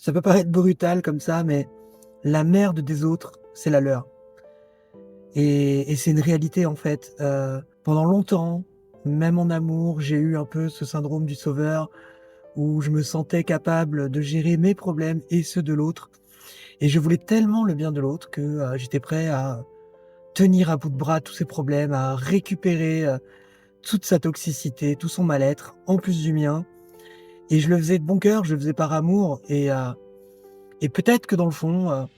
Ça peut paraître brutal comme ça, mais la merde des autres, c'est la leur. Et c'est une réalité en fait. Pendant longtemps, même en amour, j'ai eu un peu ce syndrome du sauveur où je me sentais capable de gérer mes problèmes et ceux de l'autre. Et je voulais tellement le bien de l'autre que, j'étais prêt à tenir à bout de bras tous ses problèmes, à récupérer, toute sa toxicité, tout son mal-être, en plus du mien. Et je le faisais de bon cœur, je le faisais par amour et peut-être que dans le fond,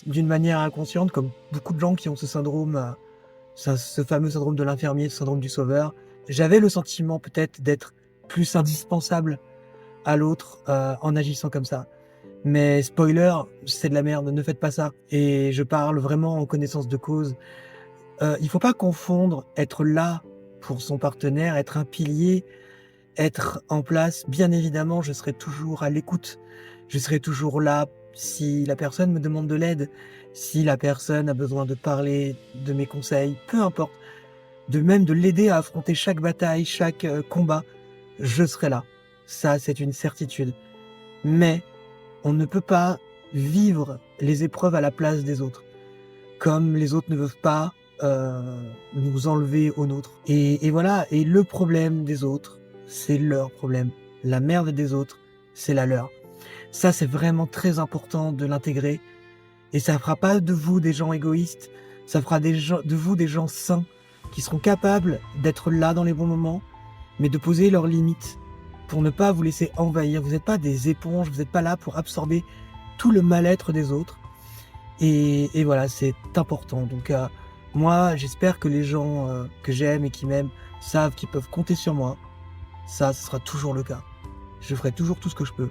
d'une manière inconsciente, comme beaucoup de gens qui ont ce syndrome, ce fameux syndrome de l'infirmier, ce syndrome du sauveur, j'avais le sentiment peut-être d'être plus indispensable à l'autre, en agissant comme ça. Mais spoiler, c'est de la merde, ne faites pas ça et je parle vraiment en connaissance de cause. Il faut pas confondre être là pour son partenaire, être un pilier, être en place. Bien évidemment, je serai toujours à l'écoute. Je serai toujours là si la personne me demande de l'aide, si la personne a besoin de parler, de mes conseils, peu importe, de l'aider à affronter chaque bataille, chaque, combat, je serai là. Ça, c'est une certitude. Mais on ne peut pas vivre les épreuves à la place des autres, comme les autres ne peuvent pas, nous enlever aux nôtres. Et voilà, et le problème des autres, c'est leur problème. La merde des autres, c'est la leur. Ça, c'est vraiment très important de l'intégrer et ça fera pas de vous des gens égoïstes, ça fera de vous des gens sains, qui seront capables d'être là dans les bons moments, mais de poser leurs limites pour ne pas vous laisser envahir. Vous n'êtes pas des éponges, vous n'êtes pas là pour absorber tout le mal-être des autres. Et voilà, c'est important. Donc moi, j'espère que les gens que j'aime et qui m'aiment savent qu'ils peuvent compter sur moi. Ça, ce sera toujours le cas. Je ferai toujours tout ce que je peux.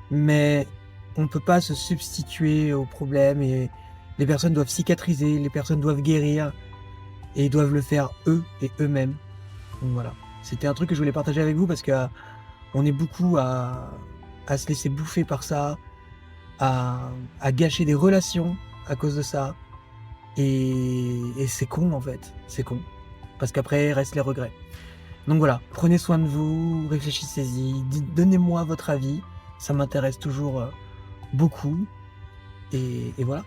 Mais on ne peut pas se substituer aux problèmes et les personnes doivent cicatriser, les personnes doivent guérir et ils doivent le faire eux et eux-mêmes. Donc voilà. C'était un truc que je voulais partager avec vous parce que on est beaucoup à se laisser bouffer par ça, à gâcher des relations à cause de ça. Et c'est con en fait, c'est con. Parce qu'après, restent les regrets. Donc voilà, prenez soin de vous, réfléchissez-y, donnez-moi votre avis. Ça m'intéresse toujours beaucoup. Et voilà.